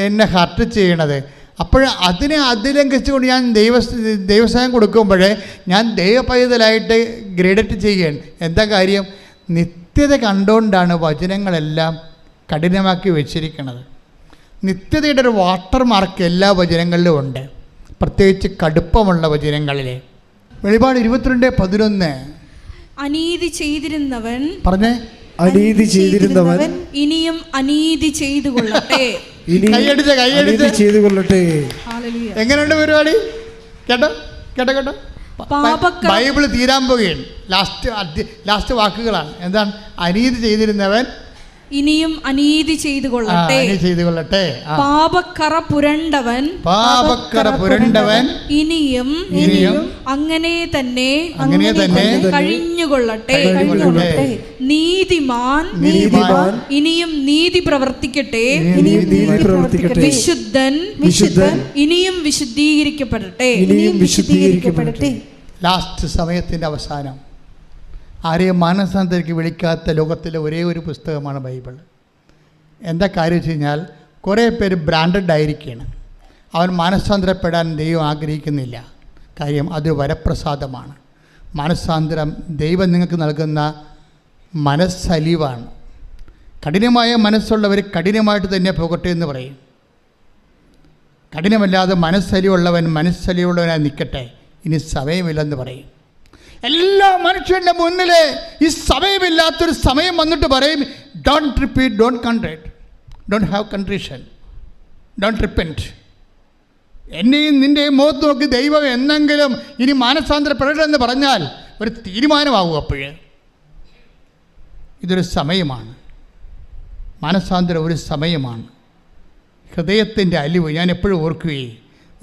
എന്നെ ഹർട്ട് ചെയ്യണത്. അപ്പോൾ അതിനെ അതിലംഘിച്ചുകൊണ്ട് ഞാൻ ദൈവസ്നേഹം കൊടുക്കുമ്പോൾ ഞാൻ ദൈവപൈതലായിട്ട് ഗ്രേഡറ്റ് ചെയ്യുകയാണ്. എന്താ കാര്യം? നിത്യത കണ്ടുകൊണ്ടാണ് വചനങ്ങളെല്ലാം കഠിനമാക്കി വെച്ചിരിക്കുന്നത്. നിത്യതയുടെ ഒരു വാട്ടർ മാർക്ക് എല്ലാ വചനങ്ങളിലും ഉണ്ട്, പ്രത്യേകിച്ച് കടുപ്പമുള്ള വചനങ്ങളിൽ. വെളിപാട് 22:11. അനീതി ചെയ്തിരുന്നവൻ പറഞ്ഞേ. അനീതി ചെയ്തിരുന്നവൻ ഇനിയും അനീതി ചെയ്തു കൊള്ളട്ടെ. കൈയടിച്ച് ചെയ്തു കൊള്ളട്ടെ. എങ്ങനെയുണ്ട് പരിപാടി? കേട്ടോ കേട്ടോ കേട്ടോ. ബൈബിള് തീരാൻ പോവുകയാണ്. ലാസ്റ്റ് വാക്കുകളാണ്. എന്താണ്? അനീതി ചെയ്തിരുന്നവൻ ഇനിയും അനീതി ചെയ്തു കൊള്ളട്ടെ. പാപക്കറ പുരണ്ടവൻ ഇനിയും അങ്ങനെ തന്നെ കഴിഞ്ഞുകൊള്ളട്ടെ. നീതിമാൻ ഇനിയും നീതി പ്രവർത്തിക്കട്ടെ. വിശുദ്ധൻ ഇനിയും വിശുദ്ധീകരിക്കപ്പെടട്ടെ. ലാസ്റ്റ് സമയത്തിന്റെ അവസാനം ആരെയും മാനസാന്തരയ്ക്ക് വിളിക്കാത്ത ലോകത്തിലെ ഒരേ ഒരു പുസ്തകമാണ് ബൈബിൾ. എന്താ കാര്യം വെച്ച് കഴിഞ്ഞാൽ, കുറേ പേര് ബ്രാൻഡഡ് ആയിരിക്കുകയാണ്. അവൻ മാനസാന്തരപ്പെടാൻ ദൈവം ആഗ്രഹിക്കുന്നില്ല. കാര്യം അത് വരപ്രസാദമാണ്. മാനസാന്തരം ദൈവം നിങ്ങൾക്ക് നൽകുന്ന മനസ്സലിവാണ്. കഠിനമായ മനസ്സുള്ളവർ കഠിനമായിട്ട് തന്നെ പോകട്ടെ എന്ന് പറയും. കഠിനമല്ലാതെ മനസ്സലിവുള്ളവനായി നിൽക്കട്ടെ, ഇനി സമയമില്ലെന്ന് പറയും. എല്ലാ മനുഷ്യരുടെ മുന്നിൽ ഈ സമയമില്ലാത്തൊരു സമയം വന്നിട്ട് പറയും, don't repeat, don't contrite, don't have contrition, don't repent. എന്നെയും നിൻ്റെയും മുഖത്ത് നോക്കി ദൈവം എന്നെങ്കിലും ഇനി മാനസാന്തരപ്പെടരുതെന്ന് പറഞ്ഞാൽ ഒരു തീരുമാനമാകും. അപ്പോഴേ ഇതൊരു സമയമാണ്, മാനസാന്തരം ഒരു സമയമാണ്. ഹൃദയത്തിൻ്റെ അലിവ് ഞാൻ എപ്പോഴും ഓർക്കുകയും,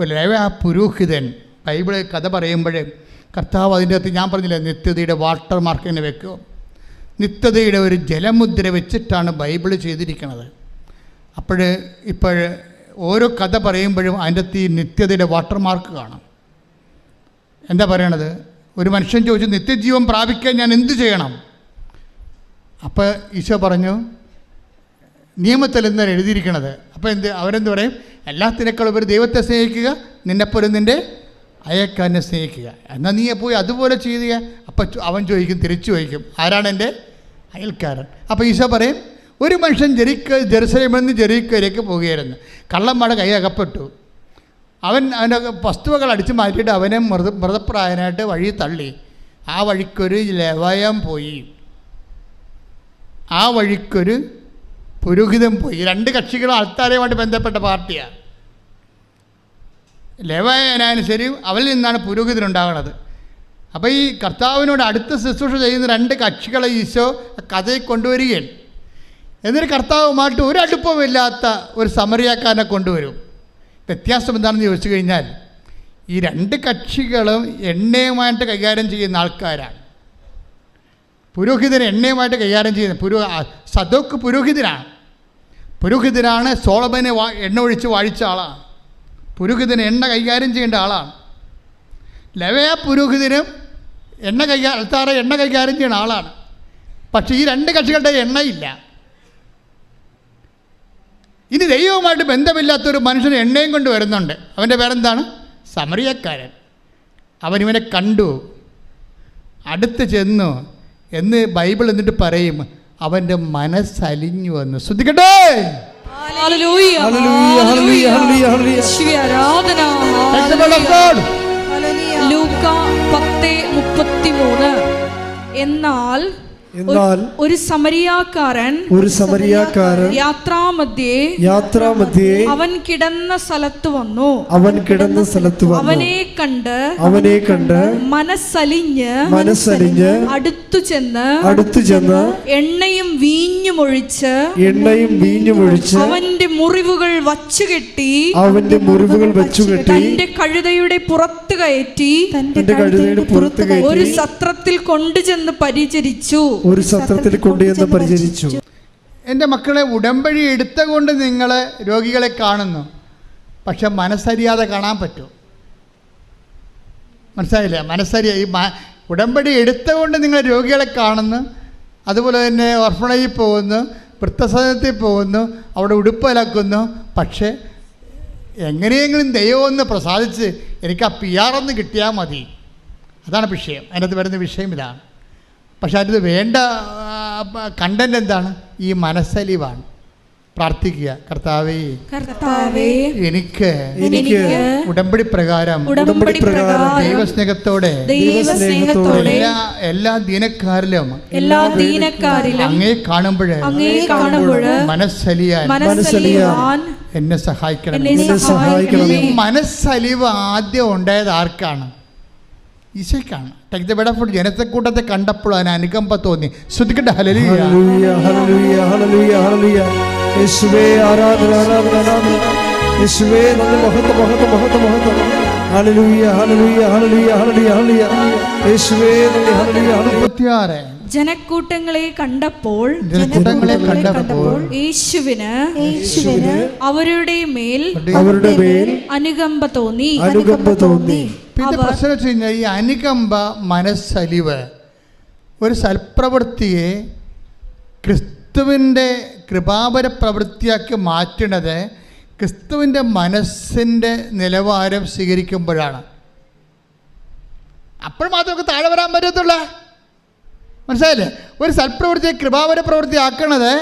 ഒരു പുരോഹിതൻ ബൈബിളിൽ കഥ പറയുമ്പോൾ കർത്താവ് അതിൻ്റെ അകത്ത് ഞാൻ പറഞ്ഞില്ല, നിത്യതയുടെ വാട്ടർ മാർക്കിനെ വെക്കും. നിത്യതയുടെ ഒരു ജലമുദ്ര വെച്ചിട്ടാണ് ബൈബിൾ ചെയ്തിരിക്കുന്നത്. ഇപ്പോൾ ഓരോ കഥ പറയുമ്പോഴും അതിൻ്റെ അകത്ത് ഈ നിത്യതയുടെ വാട്ടർ മാർക്ക് കാണാം. എന്താ പറയണത്? ഒരു മനുഷ്യൻ ചോദിച്ചു, നിത്യജീവൻ പ്രാപിക്കാൻ ഞാൻ എന്ത് ചെയ്യണം? അപ്പോൾ ഈശോ പറഞ്ഞു, നിയമത്തിൽ എന്താണ് എഴുതിയിരിക്കണത്? അപ്പോൾ അവരെന്ത് പറയും? എല്ലാത്തിനേക്കാളും ഒരു ദൈവത്തെ സ്നേഹിക്കുക, നിന്നെപ്പോലും നിൻ്റെ അയൽക്കാരനെ സ്നേഹിക്കുക. എന്നാൽ നീ പോയി അതുപോലെ ചെയ്യുക. അപ്പം അവൻ ചോദിക്കും, തിരിച്ചു ചോദിക്കും, ആരാണ് എൻ്റെ അയൽക്കാരൻ? അപ്പോൾ ഈശോ പറയും, ഒരു മനുഷ്യൻ ജെറുസലേമിൽ നിന്ന് ജെറീക്കോയിലേക്ക് പോവുകയായിരുന്നു. കള്ളന്മാരുടെ കൈ അകപ്പെട്ടു. അവൻ്റെ വസ്തുവകൾ അടിച്ചു മാറ്റിയിട്ട് അവനെ മൃതപ്രായനായിട്ട് വഴി തള്ളി. ആ വഴിക്കൊരു ലേവായം പോയി, ആ വഴിക്കൊരു പുരോഹിതൻ പോയി. രണ്ട് കക്ഷികളും ആൾക്കാരുമായിട്ട് ബന്ധപ്പെട്ട പാർട്ടിയാണ്. ലേവായനായാലും ശരി, അവരിൽ നിന്നാണ് പുരോഹിതനുണ്ടാകുന്നത്. അപ്പോൾ ഈ കർത്താവിനോട് അടുത്ത ശുശ്രൂഷ ചെയ്യുന്ന രണ്ട് കക്ഷികളെ ഈശോ കഥയിൽ കൊണ്ടുവരികയാണ്. എന്നിട്ട് കർത്താവുമായിട്ട് ഒരു അടുപ്പമില്ലാത്ത ഒരു സമറിയാക്കാരനെ കൊണ്ടുവരും. വ്യത്യാസം എന്താണെന്ന് ചോദിച്ചു കഴിഞ്ഞാൽ, ഈ രണ്ട് കക്ഷികളും എണ്ണയുമായിട്ട് കൈകാര്യം ചെയ്യുന്ന ആൾക്കാരാണ്. പുരോഹിതൻ എണ്ണയുമായിട്ട് കൈകാര്യം ചെയ്യുന്ന സദോക്ക് പുരോഹിതനാണ് സോളമനെ എണ്ണ ഒഴിച്ച് വാഴിച്ച ആളാണ്. പുരോഹിതന് എണ്ണ കൈകാര്യം ചെയ്യേണ്ട ആളാണ്. ലേവ്യ പുരോഹിതനും എണ്ണ കൈകാര്യം ചെയ്യുന്ന ആളാണ്. പക്ഷേ ഈ രണ്ട് കക്ഷികളുടെ എണ്ണയില്ല. ഇനി ദൈവവുമായിട്ട് ബന്ധമില്ലാത്തൊരു മനുഷ്യന് എണ്ണയും കൊണ്ട് വരുന്നുണ്ട്. അവൻ്റെ പേരെന്താണ്? സമറിയക്കാരൻ. അവനിവനെ കണ്ടു, അടുത്ത് ചെന്നു എന്ന് ബൈബിൾ എന്നിട്ട് പറയും, അവൻ്റെ മനസ്സലിഞ്ഞു വന്നു. ശ്രദ്ധിക്കട്ടെ. എന്നാൽ ഒരു സമരിയാക്കാരൻ യാത്രാമധ്യേ അവൻ കിടന്ന സ്ഥലത്ത് വന്നു. അവനെ കണ്ട് മനസ്സലിഞ്ഞ് അടുത്തു ചെന്ന് എണ്ണയും വീഞ്ഞും ഒഴിച്ച് അവന്റെ മുറിവുകൾ വച്ചുകെട്ടി തന്റെ കഴുതയുടെ പുറത്ത് കയറ്റി ഒരു സത്രത്തിൽ കൊണ്ടുചെന്ന് പരിചരിച്ചു. എൻ്റെ മക്കളെ, ഉടമ്പടി എടുത്തുകൊണ്ട് നിങ്ങൾ രോഗികളെ കാണുന്നു, പക്ഷെ മനസ്സറിയാതെ കാണാൻ പറ്റും. മനസ്സായില്ല? ഈ ഉടമ്പടി എടുത്തുകൊണ്ട് നിങ്ങൾ രോഗികളെ കാണുന്നു, അതുപോലെ തന്നെ ഓർഫണേജിൽ പോകുന്നു, വൃദ്ധസദനത്തിൽ പോകുന്നു, അവിടെ ഉടുപ്പലാക്കുന്നു. പക്ഷേ എങ്ങനെയെങ്കിലും ദൈവമൊന്ന് പ്രസാദിച്ച് എനിക്ക് ആ PR ഒന്ന് കിട്ടിയാൽ മതി. അതാണ് വിഷയം. അതിനകത്ത് വരുന്ന വിഷയം ഇതാണ്. പക്ഷെ അതിന് വേണ്ട കണ്ടന്റ് എന്താണ്? ഈ മനസ്സലിവാണ്. പ്രാർത്ഥിക്കുക, കർത്താവേ എനിക്ക് ഉടമ്പടി പ്രകാരം ദൈവസ്നേഹത്തോടെ എല്ലാ ദീനക്കാരിലും അങ്ങേ കാണുമ്പോഴേ മനസ്സലിയാൻ എന്നെ സഹായിക്കണം. ഈ മനസ്സലിവ് ആദ്യം ഉണ്ടായത് ആർക്കാണ്? ഈശോയ്ക്കാണ്. ടേക്ക് ദ ബെഡ് ഓഫ് ജനത്തെക്കൂട്ടത്തെ കണ്ടപ്പോൾ അതിന് അനുകമ്പ തോന്നി. ശ്രദ്ധിക്കട്ടെ. ഹല്ലേലൂയ, ഹല്ലേലൂയ, ഹല്ലേലൂയ, ഹല്ലേലൂയ. യേശുവേ ആരാധന, ആരാധന, ആരാധന. യേശുവേ നന്ദി, മഹത്വം, മഹത്വം, മഹത്വം, മഹത്വം. ഹല്ലേലൂയ, ഹല്ലേലൂയ, ഹല്ലേലൂയ, ഹല്ലേലൂയ, ഹല്ലേലൂയ. യേശുവേ നന്ദി, ഹല്ലേലൂയ. 26 ജനക്കൂട്ടങ്ങളെ കണ്ടപ്പോൾ യേശുവിന് അവരുടെ മേൽ അനുകമ്പ തോന്നി. പിന്നെ പ്രശ്നം വെച്ച് കഴിഞ്ഞാൽ, ഈ അനുകമ്പ, മനസ്സലിവ്, ഒരു സൽപ്രവൃത്തിയെ ക്രിസ്തുവിൻ്റെ കൃപാപര പ്രവൃത്തിയാക്കി മാറ്റുന്നത് ക്രിസ്തുവിൻ്റെ മനസ്സിൻ്റെ നിലവാരം സ്വീകരിക്കുമ്പോഴാണ്. അപ്പോൾ മാത്രമേ താഴെ വരാൻ പറ്റത്തുള്ളൂ. മനസ്സിലായില്ലേ? ഒരു സൽപ്രവൃത്തിയെ കൃപാവര പ്രവൃത്തി ആക്കണത്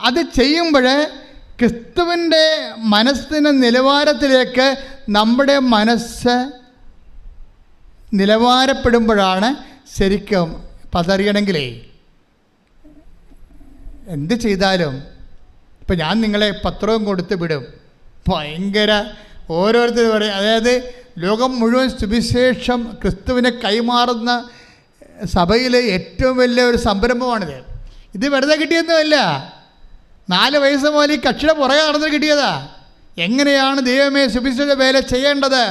അത് ചെയ്യുമ്പോൾ ക്രിസ്തുവിൻ്റെ മനസ്സിൻ്റെ നിലവാരത്തിലേക്ക് നമ്മുടെ മനസ്സ് നിലവാരപ്പെടുമ്പോഴാണ് ശരിക്കും. അപ്പം അതറിയണമെങ്കിലേ എന്ത് ചെയ്താലും ഇപ്പം ഞാൻ നിങ്ങളെ പത്രവും കൊടുത്ത് വിടും, ഭയങ്കര ഓരോരുത്തർ പറയും, അതായത് ലോകം മുഴുവൻ സുവിശേഷം ക്രിസ്തുവിനെ കൈമാറുന്ന സഭയിലെ ഏറ്റവും വലിയ ഒരു സംരംഭമാണിത്. ഇത് വെറുതെ കിട്ടിയൊന്നുമല്ല, 4 വയസ്സ് മുതൽ ഈ കക്ഷിയുടെ പുറകെ നടന്ന് കിട്ടിയതാ. എങ്ങനെയാണ് ദൈവമേ സുവിശേഷ വേല ചെയ്യേണ്ടത്,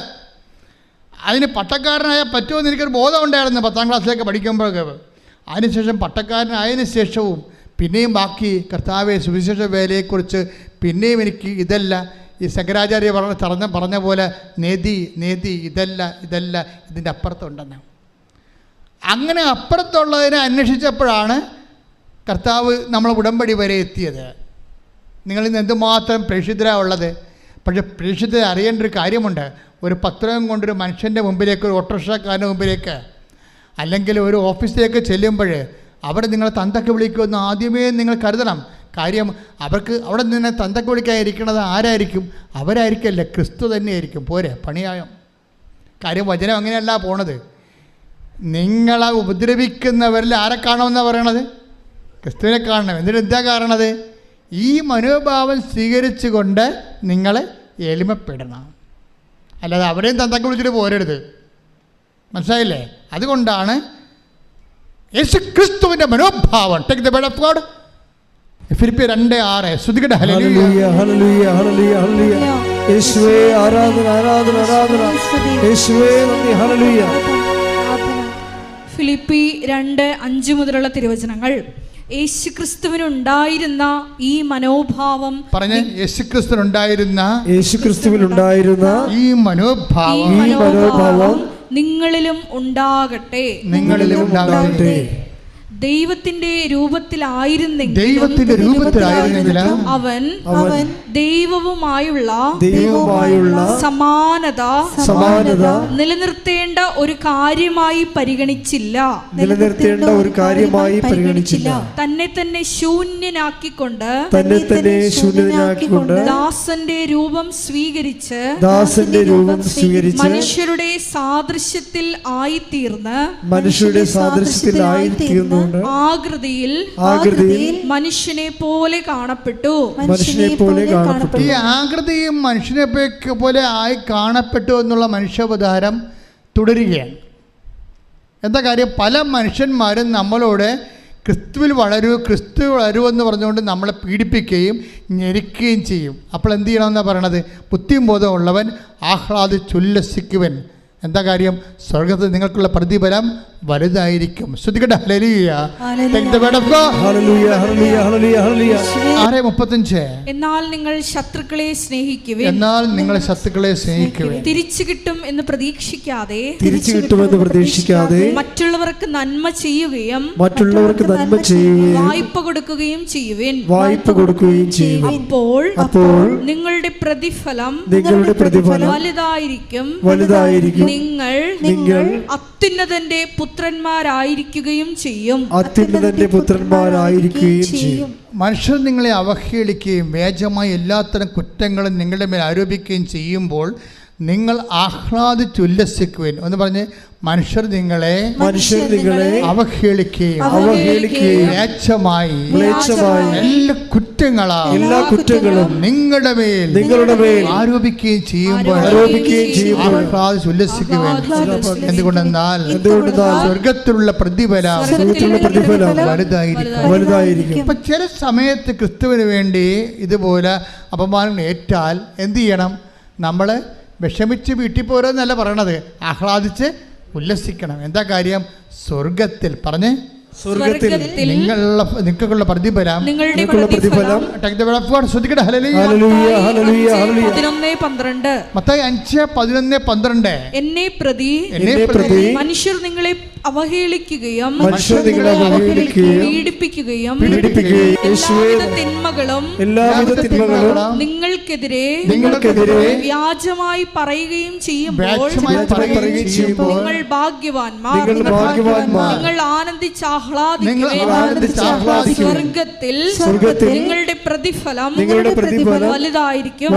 അതിന് പട്ടക്കാരനായാൽ പറ്റുമെന്ന് എനിക്കൊരു ബോധമുണ്ടായിരുന്നു 10ാം ക്ലാസ്സിലേക്ക് പഠിക്കുമ്പോഴൊക്കെ. അതിനുശേഷം പട്ടക്കാരനായതിനു ശേഷവും പിന്നെയും ബാക്കി കർത്താവെ സുവിശേഷ വേലയെക്കുറിച്ച് പിന്നെയും എനിക്ക് ഇതല്ല, ഈ ശങ്കരാചാര്യ പറഞ്ഞ പോലെ നേതി ഇതല്ല ഇതിൻ്റെ അപ്പുറത്തുണ്ടെന്ന്. അങ്ങനെ അപ്പുറത്തുള്ളതിനെ അന്വേഷിച്ചപ്പോഴാണ് കർത്താവ് നമ്മൾ ഉടമ്പടി വരെ എത്തിയത്. നിങ്ങളിന്ന് എന്തുമാത്രം പ്രേക്ഷിതരാണ് ഉള്ളത്. പക്ഷേ പ്രേക്ഷിതരെ അറിയേണ്ട ഒരു കാര്യമുണ്ട്. ഒരു പത്രം കൊണ്ടൊരു മനുഷ്യൻ്റെ മുമ്പിലേക്ക്, ഒരു ഓട്ടോറിക്ഷക്കാരൻ്റെ മുമ്പിലേക്ക്, അല്ലെങ്കിൽ ഒരു ഓഫീസിലേക്ക് ചെല്ലുമ്പോൾ അവിടെ നിങ്ങളെ തന്തക്ക് വിളിക്കുമെന്ന് ആദ്യമേ നിങ്ങൾ കരുതണം. കാര്യം അവർക്ക് അവിടെ നിന്ന് തന്തക്ക് വിളിക്കാതിരിക്കുന്നത് ആരായിരിക്കും? അവരായിരിക്കല്ലേ, ക്രിസ്തു തന്നെയായിരിക്കും. പോരെ, പണിയായം. കാര്യം വചനം അങ്ങനെയല്ല പോണത്. നിങ്ങളെ ഉപദ്രവിക്കുന്നവരിൽ ആരെ കാണുമെന്നാണ് പറയണത്? ക്രിസ്തുവിനെ കാണണം. എന്നിട്ട് എന്താ കാണണത്? ഈ മനോഭാവം സ്വീകരിച്ചുകൊണ്ട് നിങ്ങൾ എളിമപ്പെടണം. അല്ലാതെ അവരെയും തന്തക്ക് വിളിച്ചിട്ട് പോരരുത്. മനസ്സിലായില്ലേ? അതുകൊണ്ടാണ് യേശുക്രിസ്തുവിൻ്റെ മനോഭാവം. Take the word of God. ഫിലിപ്പിയർ 2:6. ശ്രുതികട ഹല്ലേലൂയ ഹല്ലേലൂയ ഹല്ലേലൂയ ഹല്ലേലൂയ. യേശുവേ ആരാധന ആരാധന ആരാധന. യേശുവേ നന്ദി. ഹല്ലേലൂയ. ഫിലിപ്പി 2:5 മുതലുള്ള തിരുവചനങ്ങൾ. യേശുക്രിസ്തുവിനുണ്ടായിരുന്ന ഈ മനോഭാവം, പറഞ്ഞ യേശുക്രിസ്തുവിനുണ്ടായിരുന്ന ഈ മനോഭാവം നിങ്ങളിലും ഉണ്ടാകട്ടെ. ദൈവത്തിന്റെ രൂപത്തിലായിരുന്നെങ്കിലും അവൻ ദൈവവുമായുള്ള സമാനത നിലനിർത്തേണ്ട ഒരു കാര്യമായി പരിഗണിച്ചില്ല. തന്നെ തന്നെ ശൂന്യനാക്കിക്കൊണ്ട് ദാസന്റെ രൂപം സ്വീകരിച്ച് മനുഷ്യരുടെ സാദൃശ്യത്തിൽ ആയിത്തീർന്ന് ആകൃതിയിൽ മനുഷ്യനെ പോലെ കാണപ്പെട്ടു. ഈ ആകൃതിയും മനുഷ്യനെ പോലെ ആയി കാണപ്പെട്ടു എന്നുള്ള മനുഷ്യാവതാരം തുടരുകയാണ്. എന്താ കാര്യം? പല മനുഷ്യന്മാരും നമ്മളോട് ക്രിസ്തുവിൽ വളരൂ എന്ന് പറഞ്ഞുകൊണ്ട് നമ്മളെ പീഡിപ്പിക്കുകയും ഞെരുക്കുകയും ചെയ്യും. അപ്പോൾ എന്ത് ചെയ്യണമെന്നാണ് പറയണത്? ബുദ്ധിയും ബോധമുള്ളവൻ ആഹ്ലാദിച്ചുല്ലസിക്കുവൻ. എന്താ കാര്യം? സ്വർഗത്തിൽ നിങ്ങൾക്കുള്ള പ്രതിഫലം വലുതായിരിക്കും. ശ്രദ്ധിക്കട്ടെ. ഹല്ലേലൂയ. Take the word of God. ഹല്ലേലൂയ ഹല്ലേലൂയ ഹല്ലേലൂയ ഹല്ലേലൂയ. 6:35. എന്നാൽ നിങ്ങൾ ശത്രുക്കളെ സ്നേഹിക്കുവിൻ. തിരിച്ചു കിട്ടും എന്ന് പ്രതീക്ഷിക്കാതെ മറ്റുള്ളവർക്ക് നന്മ ചെയ്യുകയും വായ്പ കൊടുക്കുകയും ചെയ്യുവിൻ. അപ്പോൾ നിങ്ങളുടെ പ്രതിഫലം വലുതായിരിക്കും. നിങ്ങൾ അത്യുന്നതന്റെ പുത്രന്മാരായിരിക്കുകയും ചെയ്യും. മനുഷ്യർ നിങ്ങളെ അവഹേളിക്കുകയും വ്യാജമായ എല്ലാത്തരം കുറ്റങ്ങളും നിങ്ങളുടെ മേൽ ആരോപിക്കുകയും ചെയ്യുമ്പോൾ നിങ്ങൾ ആഹ്ലാദിച്ചുല്ലസിക്കുവിൻ. എന്ന് പറഞ്ഞ് മനുഷ്യർ നിങ്ങളെ അവഹേളിക്കുകയും മ്ലേച്ഛമായി എല്ലാ കുറ്റങ്ങളും നിങ്ങളുടെ മേൽ ആരോപിക്കുകയും ചെയ്യുമ്പോൾ ആഹ്ലാദിച്ചുല്ലസിക്കുവിൻ. എന്തുകൊണ്ടെന്നാൽ സ്വർഗത്തിലുള്ള പ്രതിഫലം വലുതായിരിക്കും. ഇപ്പൊ ചില സമയത്ത് ക്രിസ്തുവിന് വേണ്ടി ഇതുപോലെ അപമാനം ഏറ്റാൽ എന്ത് ചെയ്യണം? നമ്മൾ വിഷമിച്ച് വീട്ടിൽ പോരെന്നല്ല പറയണത്, ആഹ്ലാദിച്ച് ഉല്ലസിക്കണം. എന്താ കാര്യം? സ്വർഗത്തിൽ നിങ്ങൾക്കുള്ള പ്രതിഫലം. മത്തായി 5:11-12. എന്നെ പ്രതി മനുഷ്യർ നിങ്ങളെ അവഹേളിക്കുകയും പീഡിപ്പിക്കുകയും എല്ലാവിധ തിന്മകളും നിങ്ങൾക്കെതിരെ വ്യാജമായി പറയുകയും ചെയ്യുമ്പോൾ നിങ്ങൾ ഭാഗ്യവാന്മാർ. നിങ്ങൾ ആനന്ദിച്ചാഹ്ലാദിക്കുവിൻ. സ്വർഗത്തിൽ നിങ്ങളുടെ പ്രതിഫലം വലുതായിരിക്കും.